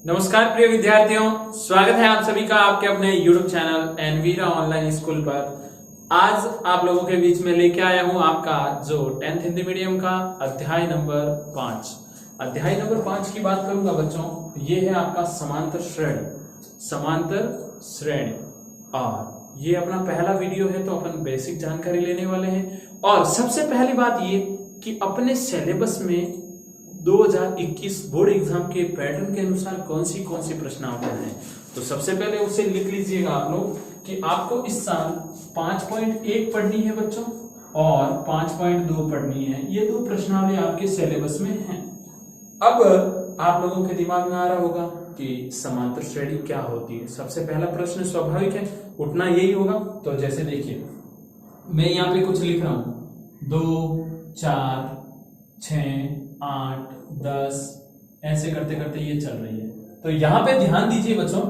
नमस्कार प्रिय विद्यार्थियों, स्वागत है आप सभी का आपके अपने YouTube channel Envira online school पर। आज आप लोगों के बीच में लेके आया हूं आपका जो 10th हिंदी मीडियम का अध्याय नंबर 5। अध्याय नंबर 5 की बात करूंगा बच्चों, ये है आपका समांतर श्रेणी। समांतर श्रेणी, और ये अपना पहला वीडियो है तो अपन बेसिक जानकारी लेने वाले हैं। और सबसे पहली बात ये कि अपने सिलेबस में 2021 बोर्ड एग्जाम के पैटर्न के अनुसार कौन सी प्रश्नावली है, तो सबसे पहले उसे लिख लीजिएगा आप लोग कि आपको इस साल 5.1 पढ़नी है बच्चों और 5.2 पढ़नी है। ये दो प्रश्नावली आपके सिलेबस में हैं। अब आप लोगों के दिमाग में आ रहा होगा कि समांतर श्रेणी क्या होती है। सबसे पहला प्रश्न स्वाभाविक है उठना यही होगा। तो जैसे देखिए, मैं यहाँ पे कुछ लिख रहा हूं, 2, 4, 6, 8, 10, ऐसे करते करते ये चल रही है। तो यहां पे ध्यान दीजिए बच्चों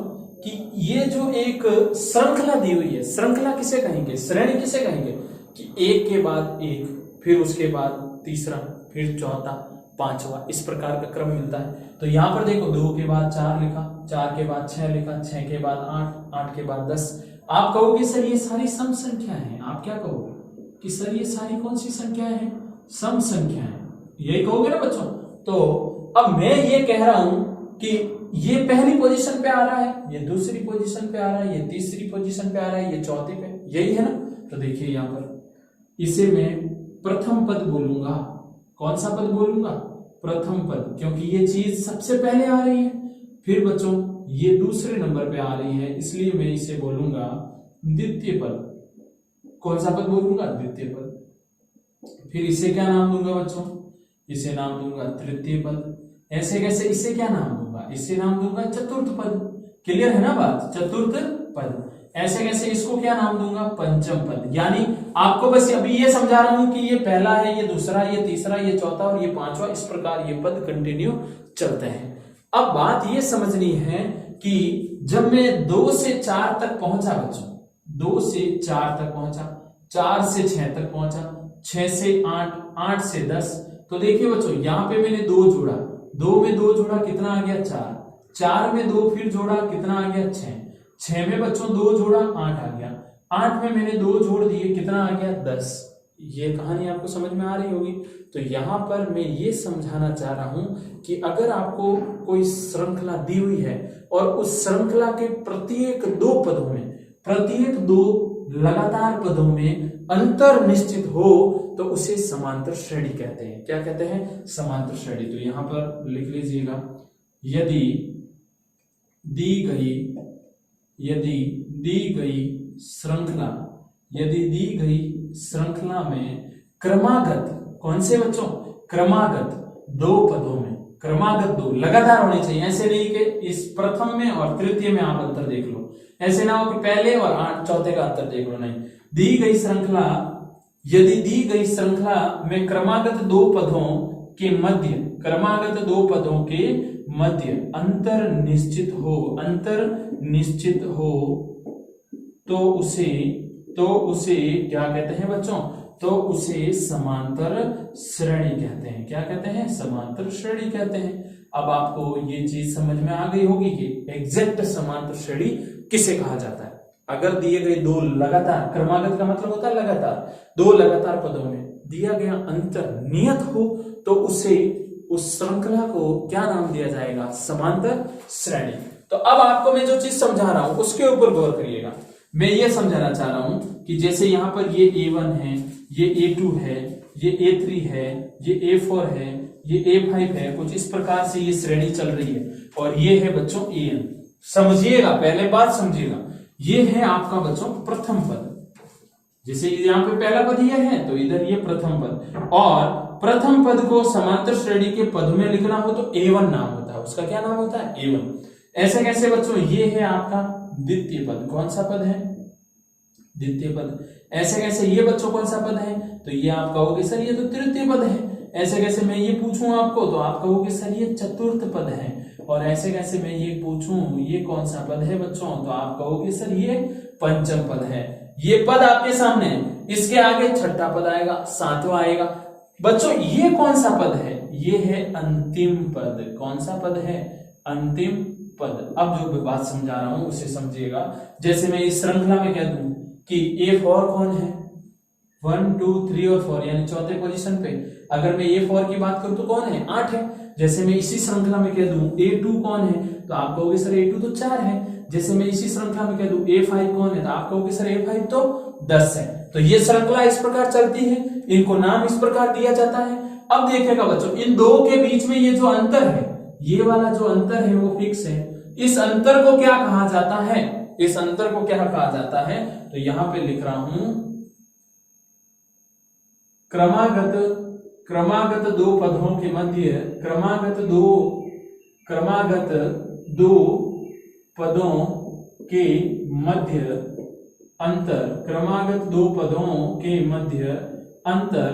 कि ये जो एक श्रृंखला दी हुई है, श्रृंखला किसे कहेंगे, श्रेणी किसे कहेंगे कि एक के बाद एक, फिर उसके बाद तीसरा, फिर चौथा, पांचवा, इस प्रकार का क्रम मिलता है। तो यहां पर देखो 2 के बाद 4 लिखा, 4 के बाद 6 लिखा, 6 के बाद 8, 8 के बाद 10। आप कहोगे सर ये सारी सम संख्याएं हैं। आप क्या कहोगे कि सर ये सारी कौन सी संख्याएं हैं, सम संख्याएं, यही कहोगे ना बच्चों। तो अब मैं ये कह रहा हूं कि ये पहली पोजीशन पे आ रहा है, ये दूसरी पोजीशन पे आ रहा है, ये तीसरी पोजीशन पे आ रहा है, ये चौथे पे, यही है ना। तो देखिए यहां पर इसे मैं प्रथम पद बोलूंगा। कौन सा पद बोलूंगा, प्रथम पद, क्योंकि ये चीज सबसे पहले आ रही है। फिर बच्चों ये दूसरे नंबर पे आ रही है, इसलिए मैं इसे बोलूंगा द्वितीय पद। कौन सा पद बोलूंगा, द्वितीय पद। फिर इसे क्या नाम दूंगा बच्चों, इसे नाम दूंगा तृतीय पद। ऐसे कैसे, इसे क्या नाम दूंगा, इसे नाम दूंगा चतुर्थ पद। क्लियर है ना बात, चतुर्थ पद। ऐसे कैसे, इसको क्या नाम दूंगा, पंचम पद। यानी आपको बस अभी ये समझा रहा हूं कि ये पहला है, ये दूसरा, ये तीसरा, ये चौथा और ये पांचवा, इस प्रकार ये पद कंटिन्यू चलते हैं। अब बात ये समझनी है कि जब मैं 2 से 4 तक पहुंचा बच्चों, 2 से 4 तक पहुंचा, 4 से 6 तक पहुंचा, 6 से 8, 8 से 10। तो देखिए बच्चों यहां पे मैंने 2 जोड़ा, 2 में 2 जोड़ा कितना आ गया, 4, 4 में 2 फिर जोड़ा कितना आ गया, 6, 6 में बच्चों 2 जोड़ा 8 आ गया, 8 में मैंने 2 जोड़ दिए कितना आ गया, 10। ये कहानी आपको समझ में आ रही होगी। तो यहां पर मैं ये समझाना चाह रहा हूं कि अगर आपको कोई श्रृंखला दी हुई है और उस श्रृंखला के प्रत्येक 2 पदों में, प्रत्येक 2 लगातार पदों में अंतर निश्चित हो तो उसे समांतर श्रेणी कहते हैं। क्या कहते हैं, समांतर श्रेणी। तो यहां पर लिख लीजिएगा, यदि दी गई श्रृंखला, यदि दी गई श्रृंखला में क्रमागत, कौन से बच्चों, क्रमागत 2 पदों में, क्रमागत 2 लगातार होने चाहिए। ऐसे नहीं कि इस प्रथम में और तृतीय में आप अंतर देख लो, ऐसे ना हो कि पहले और 8 चौथे का अंतर देख लो, नहीं। दी गई श्रृंखला, यदि दी गई श्रृंखला में क्रमागत 2 पदों के मध्य, क्रमागत 2 पदों के मध्य अंतर निश्चित हो, अंतर निश्चित हो, तो उसे क्या कहते हैं बच्चों, तो उसे समांतर श्रेणी कहते हैं। क्या कहते हैं, समांतर श्रेणी कहते हैं। अब आपको ये चीज समझ में आ गई होगी कि एग्जैक्ट समांतर श्रेणी किसे कहा जाता है। अगर दिए गए 2 लगातार, क्रमागत का मतलब होता है लगातार, 2 लगातार पदों में दिया गया अंतर नियत हो तो उसे, उस श्रृंखला को क्या नाम दिया जाएगा, समांतर श्रेणी। तो अब आपको मैं जो चीज समझा रहा हूं उसके ऊपर गौर करिएगा। मैं ये समझाना चाह रहा हूं कि जैसे यहां पर ये A1 है, ये A2 है, ये A3 है, ये A4 है, ये A5 है, कुछ इस प्रकार से ये श्रेणी चल रही है। और ये है बच्चों AN। समझिएगा, पहले बात समझिएगा, ये है आपका बच्चों प्रथम पद। जैसे यहाँ पे पहला पद ये है तो इधर ये प्रथम पद, और प्रथम पद को समांतर श्रेणी के पद में लिखना हो तो A1 नाम होता है, उसका क्या नाम होता है, A1। ऐसे कैसे बच्चों, ये है आपका द्वितीय पद। कौन सा पद है, द्वितीय पद। ऐसे कैसे, ये बच्चों कौन सा पद है, तो ये आप कहोगे सर ये तो तृतीय पद है। ऐसे कैसे मैं ये पूछूं आपको तो आप कहोगे सर ये चतुर्थ पद है। और ऐसे कैसे मैं ये पूछूं ये कौन सा पद है बच्चों, तो आप कहोगे सर ये पंचम पद है। ये पद आपके सामने, इसके आगे छठा पद आएगा, 7वां आएगा। बच्चों ये कौन सा पद है, ये है अंतिम पद। कौन सा पद है, अंतिम पद। अब जो मैं बात समझा रहा हूं उसे समझिएगा। जैसे मैं इस श्रृंखला में कह दूं कि A4 कौन है, 1 2 3 और 4 यानी चौथे पोजीशन पे। अगर मैं A4 की बात करूं तो कौन है, 8 है। जैसे मैं इसी श्रृंखला में कह दूं A2 कौन है, तो आप कहोगे सर A2 तो 4 है। जैसे मैं इसी श्रृंखला में कह दूं A5 कौन है, तो आप कहोगे सर A5 तो 10 है। तो ये श्रृंखला इस प्रकार चलती है, इनको नाम इस प्रकार दिया जाता है। अब देखिएगा बच्चों, इन दो के बीच में ये जो अंतर है, ये वाला जो अंतर है वो फिक्स है। इस अंतर को क्या कहा जाता है, इस अंतर को क्या कहा जाता है, तो यहां पे लिख रहा हूं क्रमागत दो पदों के मध्य, क्रमागत दो पदों के मध्य अंतर, क्रमागत दो पदों के मध्य अंतर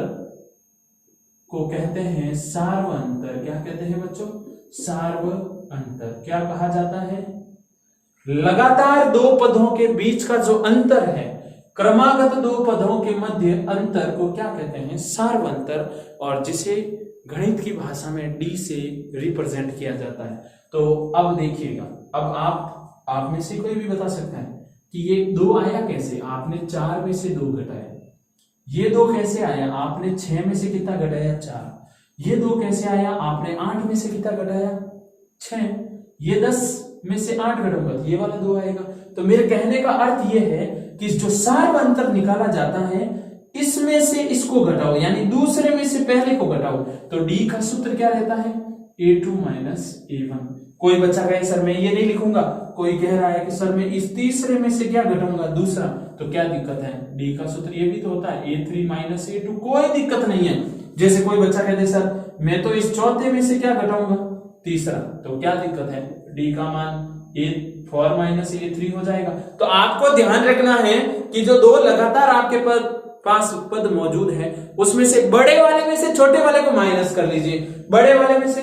को कहते हैं सार्व अंतर। क्या कहते हैं बच्चों, सार्व अंतर। क्या कहा जाता है, लगातार दो पदों के बीच का जो अंतर है, क्रमागत दो पदों के मध्य अंतर को क्या कहते हैं, सार्व अंतर, और जिसे गणित की भाषा में डी से रिप्रेजेंट किया जाता है। तो अब देखिएगा, अब आप में से कोई भी बता सकता है कि ये 2 आया कैसे, आपने 4 में से 2 घटाया। ये 2 कैसे आया, आपने 6 में से कितना घटाया, 4। ये 2 कैसे आया, आपने 8 में से कितना घटाया, 6। ये 10 में से 8 घटाऊंगा तो ये वाला 2 आएगा। तो मेरे कहने का अर्थ ये है कि जो सार्व अंतर निकाला जाता है, इसमें से इसको घटाओ, यानी दूसरे में से पहले को घटाओ। तो डी का सूत्र क्या रहता है, A2 माइनस A1। कोई बच्चा कहे सर मैं ये नहीं लिखूंगा, कोई कह रहा है कि सर मैं इस तीसरे में से क्या घटाऊंगा, दूसरा, तो क्या दिक्कत है, डी का सूत्र ये भी तो होता है A3 माइनस A2, कोई दिक्कत नहीं है। जैसे कोई बच्चा कहते सर मैं तो इस चौथे में से क्या घटाऊंगा, तीसरा, तो क्या दिक्कत है, डी का मान A4 माइनस A3 हो जाएगा। तो आपको ध्यान रखना है कि जो 2 लगातार आपके पास पद मौजूद है, उसमें से बड़े वाले में से छोटे वाले को माइनस कर लीजिए, बड़े वाले में से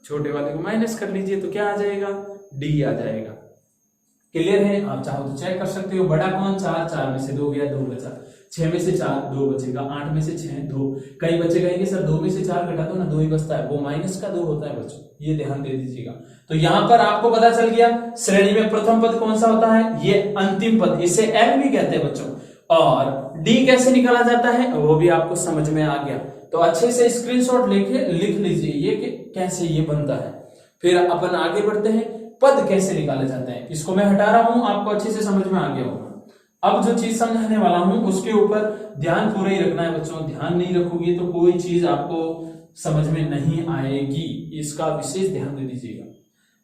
छोटे वाले को माइनस कर लीजिए, तो क्या आ जाएगा, डी आ जाएगा। क्लियर है, आप चाहो तो चेक कर सकते हो। बड़ा कौन, 4 में से 2 गया, 2 बचा, 6 में से 4 2 बचेगा, 8 में से 6 2। कई बच्चे कहेंगे सर 2 में से 4 घटा दो ना, 2 ही बचता है, वो माइनस का 2 होता है बच्चों, ये ध्यान दे दीजिएगा। तो यहां पर आपको पता चल गया श्रेणी में प्रथम पद कौन सा होता है, ये अंतिम पद, इसे एल भी कहते हैं बच्चों। और डी कैसे निकाला जाता है वो भी आपको समझ में आ गया। तो अच्छे से स्क्रीनशॉट लेके लिख लीजिए ये कि कैसे ये बनता है। फिर अपन आगे बढ़ते हैं, पद कैसे निकाले जाते हैं, इसको मैं हटा रहा हूं, आपको अच्छे से समझ में आ गया होगा। अब जो चीज समझाने वाला हूं उसके ऊपर ध्यान पूरा ही रखना है बच्चों, ध्यान नहीं रखोगे तो कोई चीज आपको समझ में नहीं आएगी, इसका विशेष ध्यान दे दीजिएगा।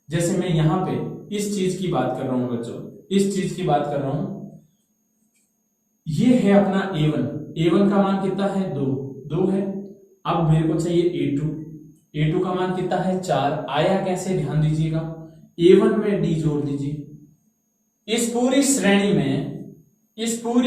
जैसे मैं यहाँ पे इस चीज की बात कर रहा हूं बच्चों, इस चीज की बात कर रहा हूं, ये है अपना A1 का मान कितना है, 2 है। अब मेरे को चाहिए A2 का मान कितना है, 4। आया कैसे, ध्यान दीजिएगा, A1 में D जोड़ दीजिए। इस पूरी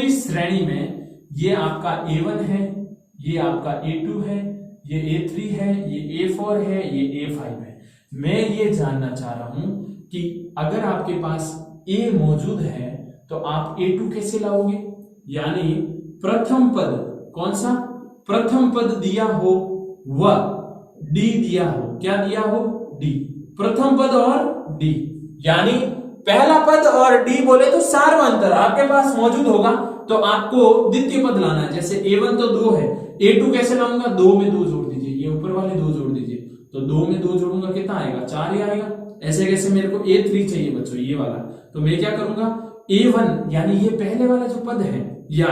श्रेणी में ये आपका A1 है, ये आपका A2 है, ये A3 है, ये A4 है, ये A5 है। मैं ये जानना चाह रहा हूं कि अगर आपके पास A मौजूद है तो आप A2 कैसे लाओगे, यानी प्रथम पद कौन सा, प्रथम पद दिया हो वह D दिया हो, क्या दिया हो, D, प्रथम पद और D, यानी पहला पद और D बोले तो सार्व अंतर आपके पास मौजूद होगा, तो आपको द्वितीय पद लाना है। जैसे A1 तो 2 है, A2 कैसे लाऊंगा, 2 में 2 जोड़ दीजिए, ये ऊपर वाले 2 जोड़ दीजिए, तो 2 में 2 जोड़ूंगा कितना आएगा, 4 ही आएगा। ऐसे कैसे मेरे को A3 चाहिए बच्चों, ये वाला, तो मैं क्या करूंगा, A1 यानी ये पहले वाला जो पद है, या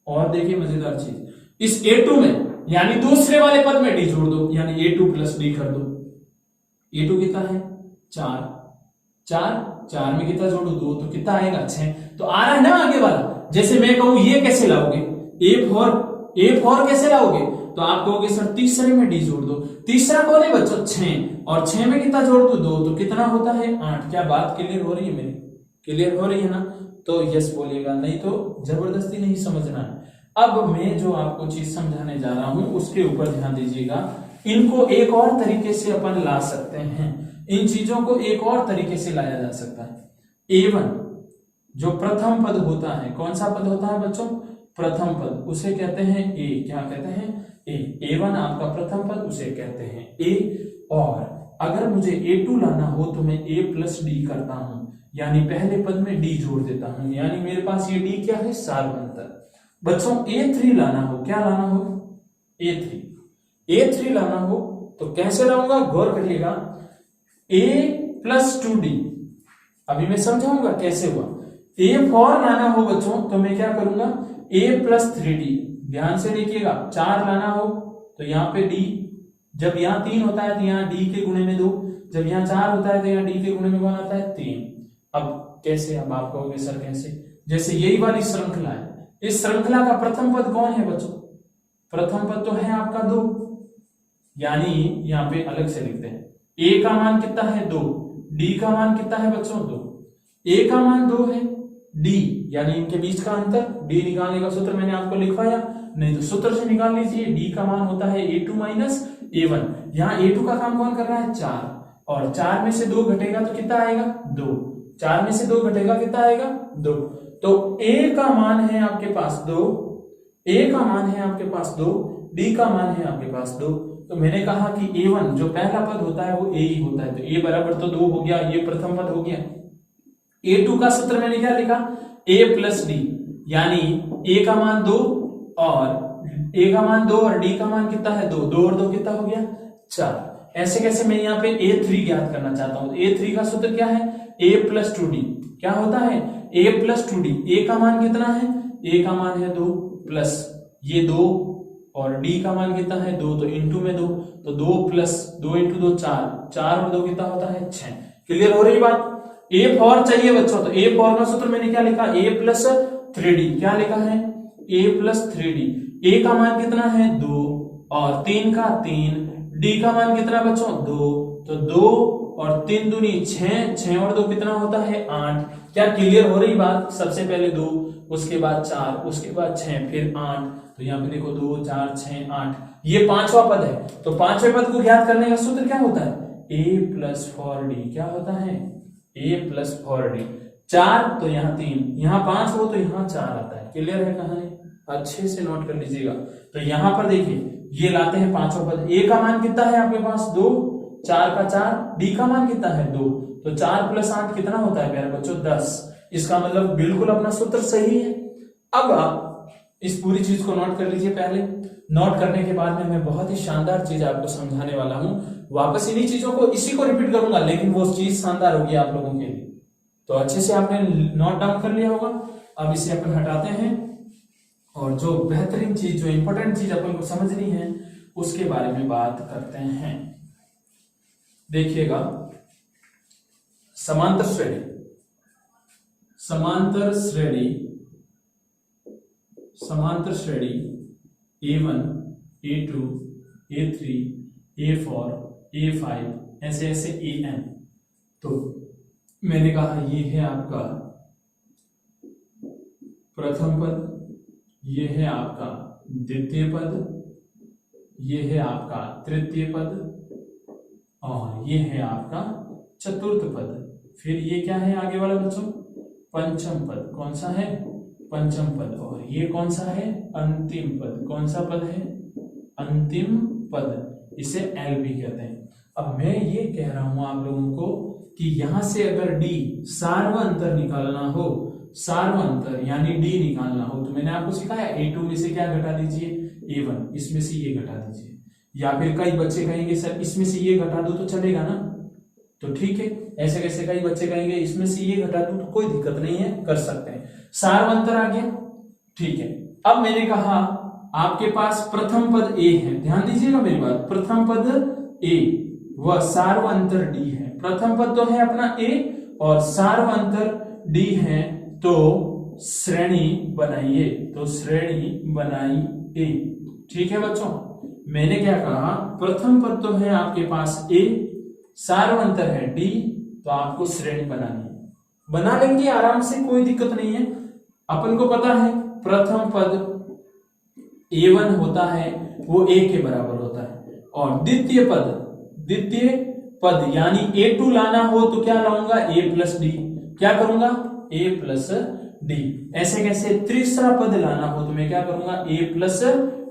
और देखिए मजेदार चीज, इस A2 में यानी दूसरे वाले पद में D जोड़ दो, यानी A2 प्लस D कर दो। A2 कितना है, 4 में कितना जोड़ो, 2, तो कितना आएगा, 6। तो आ रहा है ना आगे वाला। जैसे मैं कहूं ये कैसे लाओगे, A4 कैसे लाओगे, तो आप कहोगे सर तीसरे में D जोड़ दो। तीसरा कौन है बच्चों, 6, और 6 में कितना जोड़ दो, 2, तो कितना होता है, 8। क्या बात क्लियर हो रही है मेरी, क्लियर हो रही है ना, तो यस बोलिएगा, नहीं तो जबरदस्ती नहीं समझना है। अब मैं जो आपको चीज समझाने जा रहा हूं उसके ऊपर ध्यान दीजिएगा। इनको एक और तरीके से अपन ला सकते हैं, इन चीजों को एक और तरीके से लाया जा सकता है। A1 जो प्रथम पद होता है, कौन सा पद होता है बच्चों, प्रथम पद, उसे कहते हैं A, क्या कहते हैं, A1 आपका प्रथम पद, उसे कहते हैं A। और अगर मुझे A2 लाना हो तो मैं A प्लस डी करता हूं, यानी पहले पद में डी जोड़ देता हूं, यानी मेरे पास ये डी क्या है, सार्वंतर। बच्चों A3 लाना हो, क्या लाना हो, A3 लाना हो तो कैसे लाऊंगा, गौर करिएगा, A प्लस 2D, अभी मैं समझाऊंगा कैसे हुआ। A4 लाना हो बच्चों तो मैं क्या करूंगा, A प्लस 3D, ध्यान से देखिएगा, 4 लाना हो तो यहाँ पे D, जब यहाँ 3 होता है तो यहाँ D के गुणे में 2, जब यहाँ 4 होता है तो यहाँ D के गुणे में कौन आता है, 3। अब कैसे, अब आप कहोगे सर कैसे, जैसे यही वाली श्रृंखला है, इस श्रृंखला का प्रथम पद कौन है बच्चों, प्रथम पद तो है आपका 2, यानी यहाँ पे अलग से लिखते हैं, A का मान कितना है 2, D का मान कितना है बच्चों 2, A का मान 2 है, D यानी इनके बीच का अंतर, D निकालने का सूत्र मैंने आपको लिखवाया, नहीं तो सूत्र से निकाल लीजिए, D का मान होता है A2 माइनस A1, यहाँ A2 का काम कौन कर रहा है 4, और 4 में से 2 घटेगा तो कितना आएगा 2, 4 में से 2 घटेगा कितना आएगा 2, तो A का मान है आपके पास 2, A का मान है आपके पास 2, D का मान है आपके पास 2, तो मैंने कहा कि A1 जो पहला पद होता है वो A ही होता है, तो A बराबर तो 2 हो गया, ये प्रथम पद हो गया। A2 का सूत्र मैंने क्या लिखा, A प्लस डी, यानी A का मान 2 और A का मान 2 और D का मान कितना है 2, 2 और 2 कितना हो गया 4। ऐसे कैसे मैं यहाँ पे A3 ज्ञात करना चाहता हूं, A3 का सूत्र क्या है, A प्लस 2D, क्या होता है A प्लस 2D, A का मान कितना है, A का मान है 2 प्लस ये 2 और D का मान कितना है 2, तो इंटू में 2, तो 2 प्लस 2 इंटू 2 4, 4 और 2 कितना होता है 6। क्लियर हो रही बात। A4 चाहिए बच्चों, तो A4 का सूत्र मैंने क्या लिखा, A प्लस 3D, क्या लिखा है A प्लस 3D, A का मान कितना है 2 और 3 का 3, D का मान कितना बच्चों 2, तो 2 और 3 दूनी 6, 6 और 2 कितना होता है 8। क्या क्लियर हो रही बात, सबसे पहले 2, उसके बाद 4, उसके बाद 6, फिर 8, तो यहाँ पे देखो 2 4 6 8, ये पांचवा पद है, तो पांचवें पद को ज्ञात करने का सूत्र क्या होता है, A प्लस 4D, क्या होता है A प्लस 4D, 4 तो यहाँ 3, यहाँ 5 हो तो यहाँ 4 आता है। क्लियर है कहानी, अच्छे से नोट कर लीजिएगा। तो यहाँ पर देखिए ये लाते हैं पांचवा पद, A का मान कितना है आपके पास 2, 4 का 4, D का मान कितना है 2, तो 4 प्लस 8 कितना होता है प्यारे बच्चों 10। इसका मतलब बिल्कुल अपना सूत्र सही है। अब आप इस पूरी चीज को नोट कर लीजिए। पहले नोट करने के बाद में मैं बहुत ही शानदार चीज आपको समझाने वाला हूं, वापस इन्हीं चीजों को इसी को रिपीट करूंगा, लेकिन वो चीज शानदार होगी आप लोगों के लिए। तो अच्छे से आपने नोट डाउन कर लिया होगा। अब इसे अपन हटाते हैं और जो बेहतरीन चीज, जो इंपॉर्टेंट चीज अपन को समझनी है उसके बारे में बात करते हैं। देखिएगा, समांतर श्रेणी, समांतर श्रेणी, समांतर श्रेणी A1 A2 A3 A4 A5 ऐसे ऐसे AM। तो मैंने कहा ये है आपका प्रथम पद, ये है आपका द्वितीय पद, ये है आपका तृतीय पद और ये है आपका चतुर्थ पद। फिर ये क्या है आगे वाला बच्चों, पंचम पद। कौन सा है, पंचम पद। और ये कौन सा है, अंतिम पद। कौन सा पद है, अंतिम पद। इसे एल भी कहते हैं। अब मैं ये कह रहा हूं आप लोगों को कि यहां से अगर डी सार्वअंतर निकालना हो, सार्वअंतर यानी डी निकालना हो, तो मैंने आपको सिखाया A2 में से क्या घटा दीजिए, A1, इसमें से ये घटा दीजिए। या फिर कई बच्चे कहेंगे सर इसमें से ये घटा दो तो चलेगा ना, तो ठीक है। ऐसे कैसे कई बच्चे कहेंगे इसमें से ये घटा दो, तो कोई दिक्कत नहीं है, कर सकते हैं। सार्वअंतर आ गया, ठीक है। अब मैंने कहा आपके पास प्रथम पद A है, ध्यान दीजिएगा मेरी बात, प्रथम पद A व सार्वअंतर D है। प्रथम पद तो है अपना A और सार्वअंतर D है, तो श्रेणी बनाइए, तो श्रेणी बनाइए। ठीक है बच्चों, मैंने क्या कहा, प्रथम पद तो है आपके पास A, सार्वअंतर है D, तो आपको श्रेणी बनानी है। बना लेंगे आराम से, कोई दिक्कत नहीं है। अपन को पता है प्रथम पद A1 होता है वो A के बराबर होता है, और द्वितीय पद यानी A2 लाना हो तो क्या लाऊंगा, A प्लस डी। क्या करूंगा, A प्लस डी। ऐसे कैसे तीसरा पद लाना हो तो मैं क्या करूंगा, A प्लस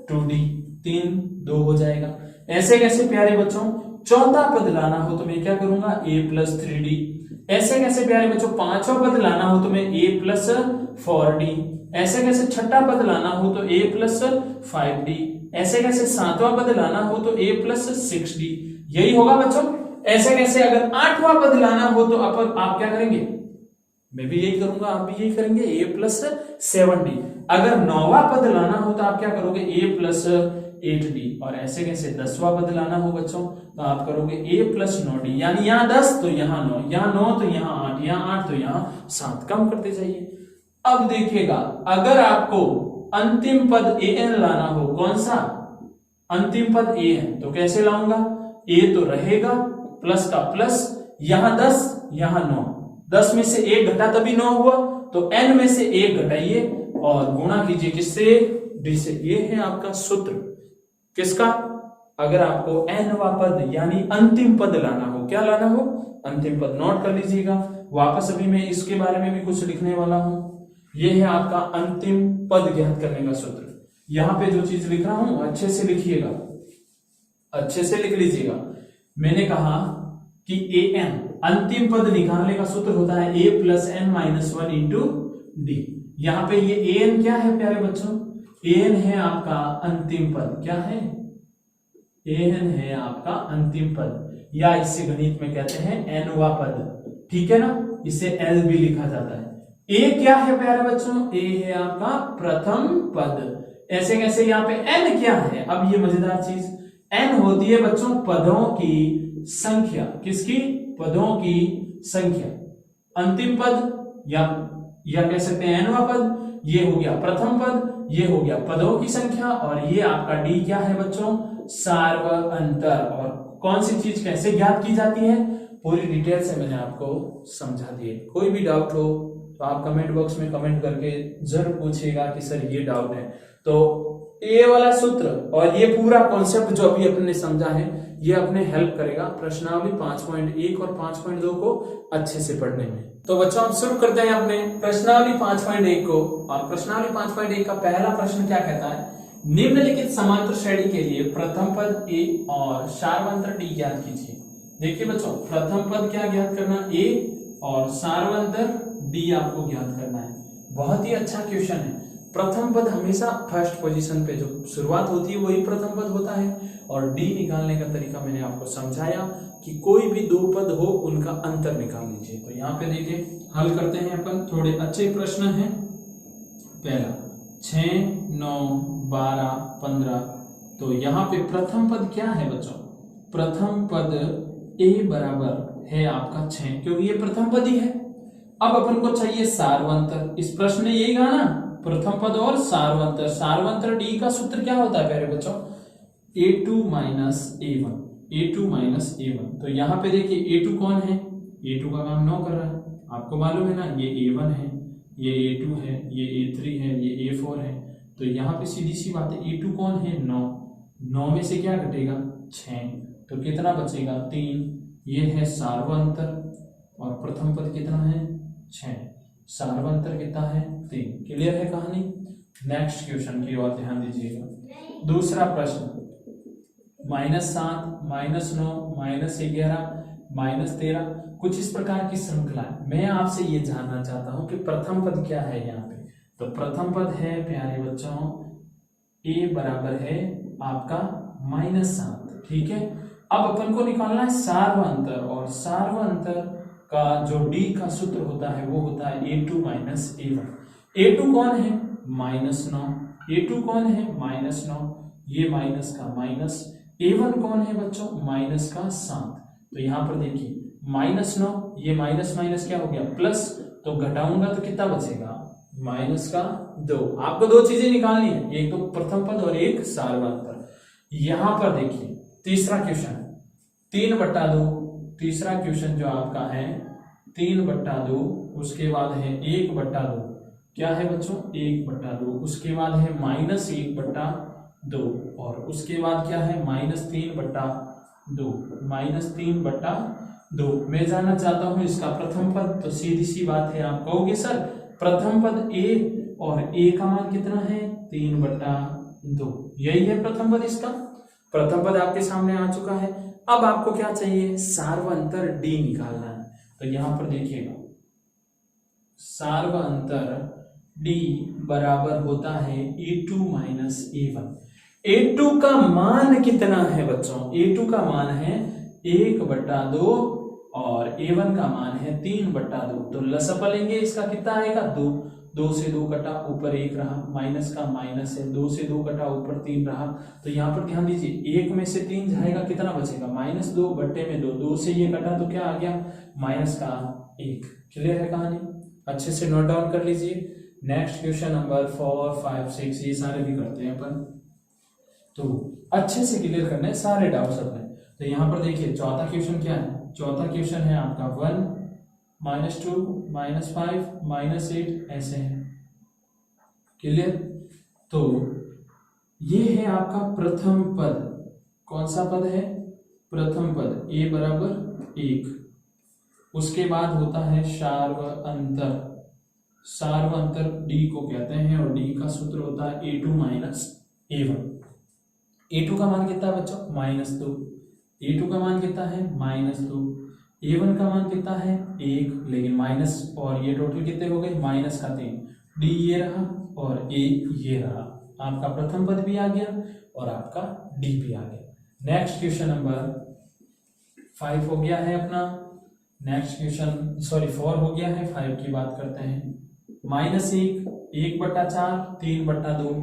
2D, 3 2 हो जाएगा। ऐसे कैसे प्यारे बच्चों, चौथा पद लाना हो तो मैं क्या करूंगा a प्लस 3d। ऐसे कैसे प्यारे बच्चों पांचवा पद लाना हो तो मैं a प्लस 4d। ऐसे कैसे छठा पद लाना हो तो a प्लस 5d। ऐसे कैसे सातवां पद लाना हो तो a प्लस 6d। यही होगा बच्चों। ऐसे कैसे अगर आठवां पद लाना हो तो आप क्या करेंगे, मैं भी यही करूंगा, आप भी यही करेंगे, a प्लस 7d। अगर नौवां पद लाना हो तो आप क्या करोगे, a प्लस 8d। और ऐसे कैसे 10वां पद लाना हो बच्चों तो आप करोगे a प्लस 9d। यानी यहाँ 10 तो यहाँ 9, यहाँ 9 तो यहाँ 8, यहाँ 8 तो यहाँ 7, कम करते जाइए। अब देखिएगा अगर आपको अंतिम पद an लाना हो, कौन सा अंतिम पद a है, तो कैसे लाऊंगा, a तो रहेगा प्लस का प्लस, यहाँ 10 यहाँ 9, 10 में से 1 घटा तभी 9 हुआ, तो n में से 1 घटाइए और गुणा कीजिए किससे, d से। ये है आपका सूत्र किसका, अगर आपको nवां पद यानी अंतिम पद लाना हो, क्या लाना हो, अंतिम पद। नोट कर लीजिएगा, वापस अभी मैं इसके बारे में भी कुछ लिखने वाला हूं। यह है आपका अंतिम पद ज्ञात करने का सूत्र। यहां पे जो चीज लिख रहा हूं अच्छे से लिखिएगा, अच्छे से लिख लीजिएगा। मैंने कहा कि an अंतिम पद निकालने का सूत्र होता है a plus n minus 1 into D. यहां पे ये an क्या है प्यारे बच्चों, an है आपका अंतिम पद, क्या है, an है आपका अंतिम पद, या इसे गणित में कहते हैं nवां पद, ठीक है ना, इसे l भी लिखा जाता है। a क्या है प्यारे बच्चों, a है आपका प्रथम पद। ऐसे कैसे यहाँ पे n क्या है, अब ये मजेदार चीज, n होती है बच्चों पदों की संख्या, किसकी, पदों की संख्या। अंतिम पद या कह सकते हैं nवां पद, ये हो गया प्रथम पद, ये हो गया पदों की संख्या, और ये आपका d क्या है बच्चों, सार्वअंतर। और कौन सी चीज कैसे ज्ञात की जाती है, पूरी डिटेल से मैंने आपको समझा दी है। कोई भी डाउट हो तो आप कमेंट बॉक्स में कमेंट करके जरूर पूछिएगा कि सर ये डाउट है। तो ये वाला सूत्र और ये पूरा कॉन्सेप्ट जो अभी अपने समझा है, ये अपने हेल्प करेगा प्रश्नावली 5.1 और 5.2 को अच्छे से पढ़ने में। तो बच्चों आप शुरू करते हैं अपने प्रश्नावली 5.1 को। और प्रश्नावली 5.1 का पहला प्रश्न क्या कहता है, निम्नलिखित समांतर श्रेणी के लिए प्रथम पद a और सार्वअंतर d ज्ञात कीजिए। देखिए बच्चों, प्रथम पद क्या ज्ञात करना, a, और सार्वअंतर d आपको ज्ञात करना है। बहुत ही अच्छा क्वेश्चन है। प्रथम पद हमेशा फर्स्ट पोजीशन पे जो शुरुआत होती है वही प्रथम पद होता है, और d निकालने का तरीका मैंने आपको समझाया कि कोई भी दो पद हो उनका अंतर निकाल लीजिए। तो यहाँ पे देखिए हल करते हैं अपन, थोड़े अच्छे प्रश्न हैं। पहला 6, 9, 12, 15। तो यहाँ पे प्रथम पद क्या है बच्चों, प्रथम पद a बराबर है आपका 6, क्योंकि ये प्रथम पद ही है। अब अपन को चाहिए सार्वअंतर। इस प्रश्न में यही कहा ना, प्रथम पद और सार्वअंतर। सार्वअंतर d का सूत्र क्या होता है प्यारे बच्चों, a2 minus a1, a2 minus a1। तो यहाँ पे देखिए a2 कौन है, a2 का काम 9 कर रहा है, आपको मालूम है ना, ये a1 है, ये a2 है, ये a3 है, ये a4 है। तो यहाँ पे सीधी सी बात है, a2 कौन है, 9, 9 में से क्या घटेगा, 6, तो कितना बचेगा, 3। ये है सार्वअंतर, और प्रथम पद कितना है, 6, सार्वअंतर कितना है, 3। क्लियर है कहानी। नेक्स्ट क्वेश्चन की ओर ध्यान दीजिएगा। दूसरा प्रश्न, -7, -9, -11, -13, कुछ इस प्रकार की श्रृंखला है। मैं आपसे ये जानना चाहता हूं कि प्रथम पद क्या है यहाँ पे। तो प्रथम पद है प्यारे बच्चों a बराबर है आपका -7, ठीक है। अब अपन को निकालना है सार्वअंतर, और सार्वअंतर का जो d का सूत्र होता है वो होता है a2 माइनस a1। a2 कौन है, -9, a2 कौन है, -9, ये माइनस का माइनस, a1 कौन है बच्चों, माइनस का 7। तो यहाँ पर देखिए -9, ये माइनस माइनस क्या हो गया, प्लस, तो घटाऊंगा तो कितना बचेगा, -2। आपको दो चीजें निकालनी है, एक तो प्रथम पद और एक सार्वअंतर। यहां पर देखिए तीसरा क्वेश्चन 3/2, तीसरा क्वेश्चन जो आपका है 3/2, उसके बाद है 1/2, क्या है बच्चों, 1/2, उसके बाद है -1/2, और उसके बाद क्या है -3/2, -3/2। मैं जानना चाहता हूं इसका प्रथम पद। तो सीधी सी बात है, आप कहोगे सर प्रथम पद a और a का मान कितना है, 3/2, यही है प्रथम पद। इसका प्रथम पद आपके सामने आ चुका है। अब आपको क्या चाहिए, सार्वअंतर डी निकालना है। तो यहां पर देखिएगा, सार्वअंतर डी बराबर होता है A2 माइनस A1। A2 का मान कितना है बच्चों, A2 का मान है 1/2 और A1 का मान है 3/2। तो लसअप लेंगे, इसका कितना आएगा 2, 2 से 2 कटा, ऊपर 1 रहा, माइनस का माइनस है, 2 से 2 कटा, ऊपर 3 रहा। तो यहाँ पर ध्यान दीजिए, 1 में से 3 जाएगा, कितना बचेगा -2 बट्टे में 2, 2 से ये कटा तो क्या आ गया -1। क्लियर है कहानी, अच्छे से नोट डाउन कर लीजिए। नेक्स्ट क्वेश्चन नंबर 4, 5, 6 ये सारे भी करते हैं अपन, तो अच्छे से क्लियर करने सारे डाउट्स अपने। तो यहाँ पर देखिए चौथा क्वेश्चन क्या है, चौथा क्वेश्चन है आपका 1, -2, -5, -8 ऐसे है। क्लियर, तो ये है आपका प्रथम पद। कौन सा पद है, प्रथम पद, a बराबर 1। उसके बाद होता है सार्वअंतर, सार्वअंतर d को कहते हैं और d का सूत्र होता है A2 माइनस A1। A2 का मान कितना है बच्चों, -2। A2 का मान कितना है -2। A1 का मान कितना है 1, लेकिन माइनस, और ये टोटल कितने हो गए -3। d ये रहा और a ये रहा, आपका प्रथम पद भी आ गया और आपका d भी आ गया। नेक्स्ट क्वेश्चन नंबर 5 हो गया है अपना, नेक्स्ट क्वेश्चन 4 हो गया है, 5 की बात करते हैं। -1, 1/4, 3/2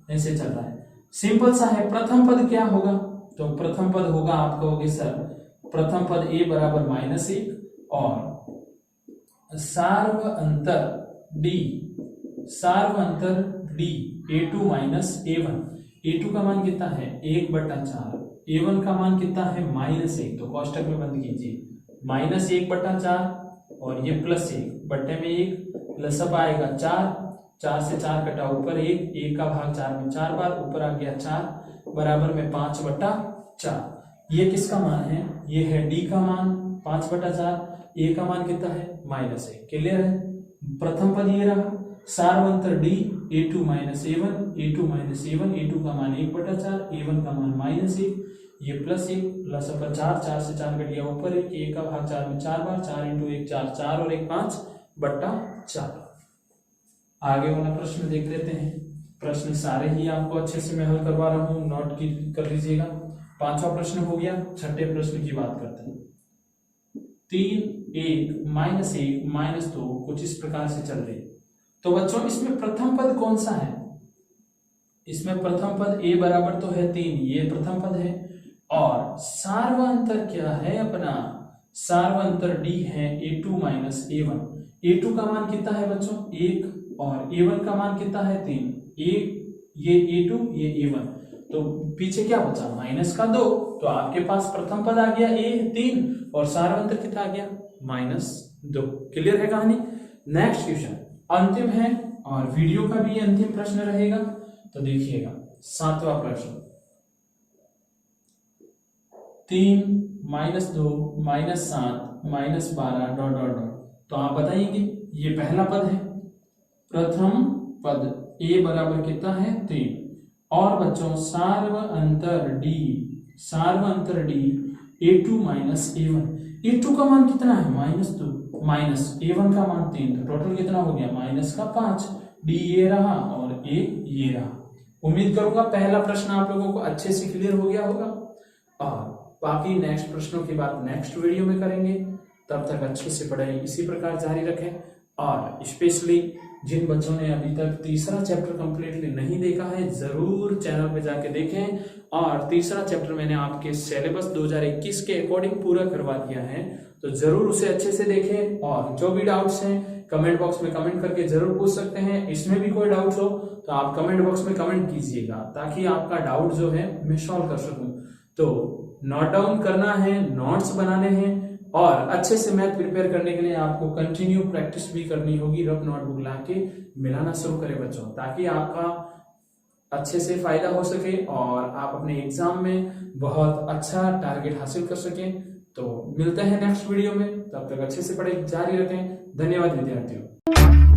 ऐसे चल रहा है। सिंपल सा है, प्रथम पद क्या होगा, तो प्रथम पद होगा, आप कहोगे सर प्रथम पद a बराबर -1 और सार्वअंतर d, सार्वअंतर d A2 minus A1। A2 का मान कितना है 1/4, A1 का मान कितना है -1। तो कोष्टक में बंद कीजिए, -1/4 और ये +1 बट्टे में 1, लसअप आएगा 4, 4 से 4 कटा, ऊपर 1, 1 का भाग 4 में 4 बार, ऊपर आ गया 4, बराबर में 5/4। ये किसका मान है, ये है d का मान 5/4, a का मान कितना है -1। क्लियर है, प्रथम पद ये रहा, सार्वअंतर d A2 minus A1, A2 minus A1, A2 का मान 1/4, A1 का मान -1, ये +1, लसअप 4, 4 से 4 कट गया, ऊपर 1, 1 का भाग 4 में 4 बार, 4 × 1 4, 4 और 1 5/4। आगे वाला प्रश्न देख लेते हैं। प्रश्न सारे ही आपको अच्छे से मैं हल करवा रहा हूँ, नोट की कर लीजिएगा। 5वां प्रश्न हो गया, छठे प्रश्न की बात करते हैं। 3, 1, -1, -2 कुछ इस प्रकार से चल रही है। तो बच्चों इसमें प्रथम पद कौन सा है, इसमें प्रथम पद a बराबर तो है 3, ये प्रथम पद है, और सार्वअंतर क्या है अपना, सार्वअंतर d है A2 माइनस A1। A2 का मान कितना है बच्चों 1 और A1 का मान कितना है 3, 1 ये A2 ये A1, तो पीछे क्या बचा -2। तो आपके पास प्रथम पद आ गया a 3 और सार्वअंतर कितना आ गया -2। क्लियर है कहानी। नेक्स्ट क्वेश्चन अंतिम है और वीडियो का भी अंतिम प्रश्न रहेगा, तो देखिएगा 7वां प्रश्न। 3, -2, -7, -12 ... तो आप बताइए ये पहला पद है, प्रथम पद a बराबर कितना है 3, और बच्चों सार्वअंतर d A2 minus A1। A2 का मान कितना है -2 माइनस A1 का मान 3, तो टोटल कितना हो गया -5। d ये रहा और a ये रहा। उम्मीद करूंगा पहला प्रश्न आप लोगों को अच्छे से क्लियर हो गया होगा, और बाकी नेक्स्ट प्रश्नों की बात नेक्स्ट वीडियो में करेंगे। तब तक अच्छे से पढ़ाई इसी प्रकार जारी रखें, और स्पेशली जिन बच्चों ने अभी तक तीसरा चैप्टर कंप्लीटली नहीं देखा है जरूर चैनल पे जाके देखें, और तीसरा चैप्टर मैंने आपके सिलेबस 2021 के अकॉर्डिंग पूरा करवा दिया है, तो जरूर उसे अच्छे से देखें। और जो भी डाउट्स हैं कमेंट बॉक्स में कमेंट करके जरूर पूछ सकते हैं। इसमें भी कोई डाउट्स हो तो आप कमेंट बॉक्स में कमेंट कीजिएगा, ताकि आपका डाउट जो है मैं सॉल्व कर सकूं। तो नोट डाउन करना है, नोट्स बनाने हैं, और अच्छे से मैथ प्रिपेयर करने के लिए आपको कंटिन्यू प्रैक्टिस भी करनी होगी। रफ नोटबुक ला के मिलाना शुरू करें बच्चों, ताकि आपका अच्छे से फायदा हो सके और आप अपने एग्जाम में बहुत अच्छा टारगेट हासिल कर सकें। तो मिलते हैं नेक्स्ट वीडियो में, तब तक अच्छे से पढ़ाई जारी रखें। धन्यवाद विद्यार्थियों।